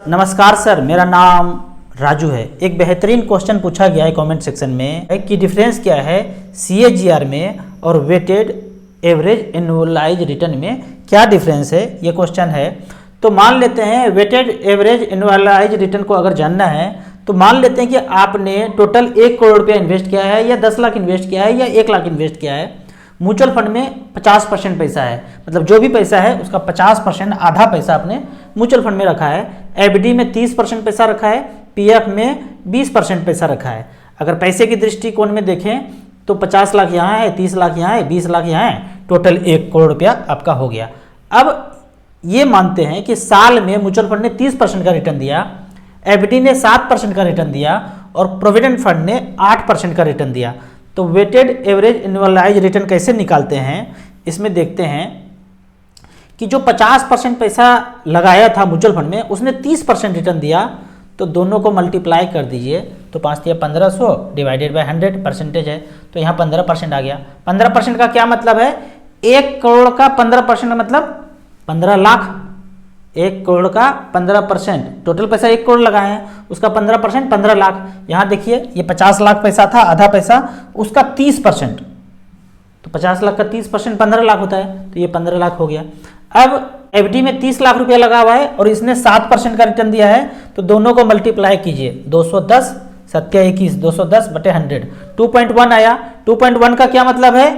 नमस्कार सर, मेरा नाम राजू है। एक बेहतरीन क्वेश्चन पूछा गया है कमेंट सेक्शन में कि डिफरेंस क्या है CAGR में और वेटेड एवरेज एनुअलाइज रिटर्न में क्या डिफरेंस है, ये क्वेश्चन है। तो मान लेते हैं वेटेड एवरेज एनुअलाइज रिटर्न को अगर जानना है तो मान लेते हैं कि आपने टोटल 1 करोड़ रुपया इन्वेस्ट किया है या 10 लाख इन्वेस्ट किया है या 1 लाख इन्वेस्ट किया है। म्यूचुअल फंड में 50% पैसा है, मतलब जो भी पैसा है उसका 50% आधा पैसा आपने म्यूचुअल फंड में रखा है। FD में 30% पैसा रखा है, PF में 20% पैसा रखा है। अगर पैसे की दृष्टिकोण में देखें तो 50 लाख यहाँ है, 30 लाख यहाँ है, 20 लाख यहाँ है, टोटल 1 करोड़ रुपया आपका हो गया। अब ये मानते हैं कि साल में म्यूचुअल फंड ने 30% का रिटर्न दिया, FD ने 7% का रिटर्न दिया और प्रोविडेंट फंड ने 8% का रिटर्न दिया। तो वेटेड एवरेज एनुअलाइज रिटर्न कैसे निकालते हैं, इसमें देखते हैं कि जो 50% पैसा लगाया था म्यूचुअल फंड में उसने 30% रिटर्न दिया, तो दोनों को मल्टीप्लाई कर दीजिए तो 5 या 1500 डिवाइडेड बाय 100 परसेंटेज है, तो यहाँ 15% आ गया। 15% का क्या मतलब है, 1 करोड़ का 15% मतलब 15 लाख। 1 करोड़ का 15%, टोटल पैसा 1 करोड़ लगाए हैं, उसका 15% 15 लाख। यहाँ देखिए ये 50 लाख पैसा था, आधा पैसा, उसका 30%, तो 50 लाख का 30% 15 लाख होता है, तो ये 15 लाख हो गया। अब FD में 30 लाख रुपया लगा हुआ है और इसने 7% का रिटर्न दिया है, तो दोनों को मल्टीप्लाई कीजिए 210 7 21 210 बटे 100, 2.1 आया। 2.1 का क्या मतलब है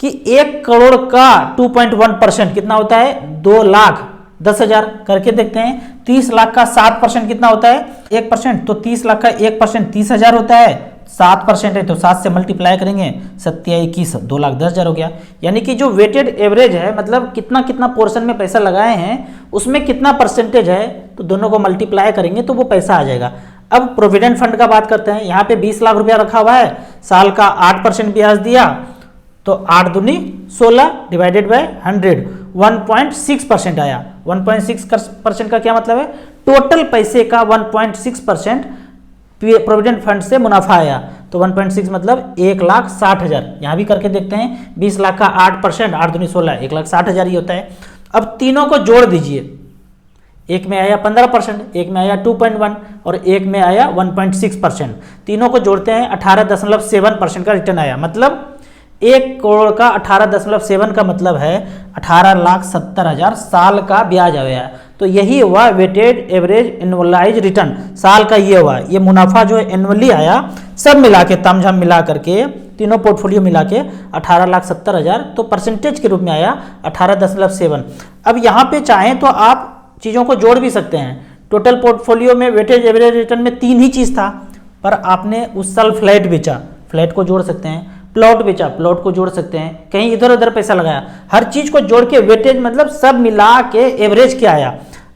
कि 1 करोड़ का 2.1% कितना होता है, 2,10,000। करके देखते हैं 30 लाख का 7% कितना होता है, 1%, तो 30 लाख का 1% 30,000 होता है, 7% है तो 7 से मल्टीप्लाई करेंगे 7 या 21 2,10,000 हो गया। यानी कि जो वेटेड एवरेज है, मतलब कितना कितना पोर्शन में पैसा लगाए हैं उसमें कितना परसेंटेज है, तो दोनों को मल्टीप्लाई करेंगे तो वो पैसा आ जाएगा। अब प्रोविडेंट फंड का बात करते हैं। यहाँ पे 20 लाख रुपया रखा हुआ है, साल का 8% ब्याज दिया, तो 8 दूनी 16 डिवाइडेड बाय 100 1.6% आया। 1.6% का क्या मतलब है, टोटल पैसे का 1.6% प्रोविडेंट फंड से मुनाफा आया, तो 1.6 मतलब 1,60,000। यहाँ भी करके देखते हैं 20 लाख का 8%, 8 दूनी 16 1,60,000 ही होता है। अब तीनों को जोड़ दीजिए, एक में आया 15%, एक में आया 2.1 और एक में आया 1.6%। तीनों को जोड़ते हैं 18.7% का रिटर्न आया। मतलब 1 करोड़ का 18.7 का मतलब है 18,70,000 साल का ब्याज आया। तो यही हुआ वेटेड एवरेज एनुअलाइज रिटर्न, साल का ये हुआ। ये मुनाफा जो एनुअली आया सब मिला के, तामझाम मिला करके, तीनों पोर्टफोलियो मिला के 18,70,000, तो परसेंटेज के रूप में आया 18.7। अब यहाँ पे चाहें तो आप चीज़ों को जोड़ भी सकते हैं। टोटल पोर्टफोलियो में वेटेज एवरेज रिटर्न में 3 ही चीज़ था, पर आपने उस साल फ्लैट बेचा, फ्लैट को जोड़ सकते हैं, प्लॉट बेचा, प्लॉट को जोड़ सकते हैं, कहीं इधर उधर पैसा लगाया, हर चीज को जोड़ के वेटेज मतलब सब मिला के एवरेज क्या आया।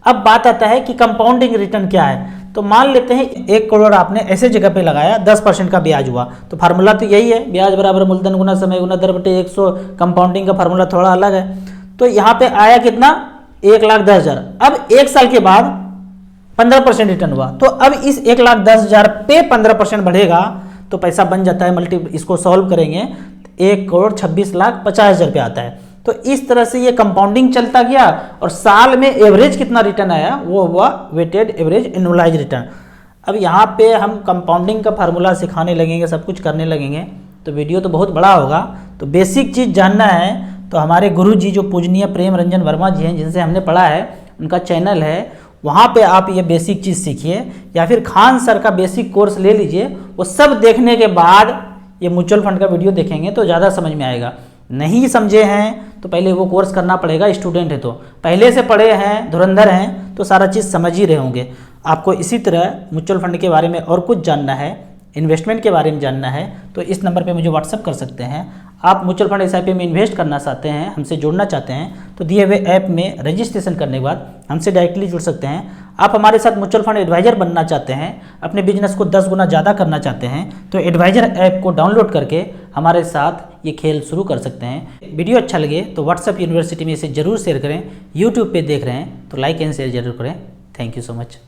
अब बात आता है कि कंपाउंडिंग रिटर्न क्या है। तो मान लेते हैं 1 करोड़ आपने ऐसे जगह पे लगाया, 10% का ब्याज हुआ, तो फार्मूला तो यही है, ब्याज बराबर मूलधन गुना समय गुना दर बटे 100। कंपाउंडिंग का फार्मूला थोड़ा अलग है। तो यहाँ पे आया कितना, 1,10,000। अब 1 साल के बाद 15% रिटर्न हुआ, तो अब इस 1,10,000 पे 15% बढ़ेगा तो पैसा बन जाता है इसको सॉल्व करेंगे 1,26,50,000 रुपया आता है। तो इस तरह से ये कंपाउंडिंग चलता गया और साल में एवरेज कितना रिटर्न आया वो हुआ वेटेड एवरेज एनुअलाइज रिटर्न। अब यहाँ पे हम कंपाउंडिंग का फार्मूला सिखाने लगेंगे, सब कुछ करने लगेंगे, तो वीडियो तो बहुत बड़ा होगा। तो बेसिक चीज़ जानना है तो हमारे गुरु जी जो पूजनीय प्रेम रंजन वर्मा जी हैं, जिनसे हमने पढ़ा है, उनका चैनल है, वहाँ पे आप ये बेसिक चीज़ सीखिए, या फिर खान सर का बेसिक कोर्स ले लीजिए। वो सब देखने के बाद ये म्यूचुअल फंड का वीडियो देखेंगे तो ज़्यादा समझ में आएगा। नहीं समझे हैं तो पहले वो कोर्स करना पड़ेगा, स्टूडेंट है तो, पहले से पढ़े हैं, धुरंधर हैं, तो सारा चीज़ समझ ही रहे होंगे। आपको इसी तरह म्यूचुअल फंड के बारे में और कुछ जानना है, इन्वेस्टमेंट के बारे में जानना है, तो इस नंबर पे मुझे व्हाट्सअप कर सकते हैं। आप म्यूचुअल फंड SIP में इन्वेस्ट करना चाहते हैं, हमसे जुड़ना चाहते हैं, तो दिए हुए ऐप में रजिस्ट्रेशन करने के बाद हमसे डायरेक्टली जुड़ सकते हैं। आप हमारे साथ म्यूचुअल फंड एडवाइजर बनना चाहते हैं, अपने बिजनेस को 10 गुना ज़्यादा करना चाहते हैं, तो एडवाइजर ऐप को डाउनलोड करके हमारे साथ ये खेल शुरू कर सकते हैं। वीडियो अच्छा लगे तो व्हाट्सएप यूनिवर्सिटी में इसे ज़रूर शेयर करें। यूट्यूब पर देख रहे हैं तो लाइक एंड शेयर जरूर करें। Thank you so much.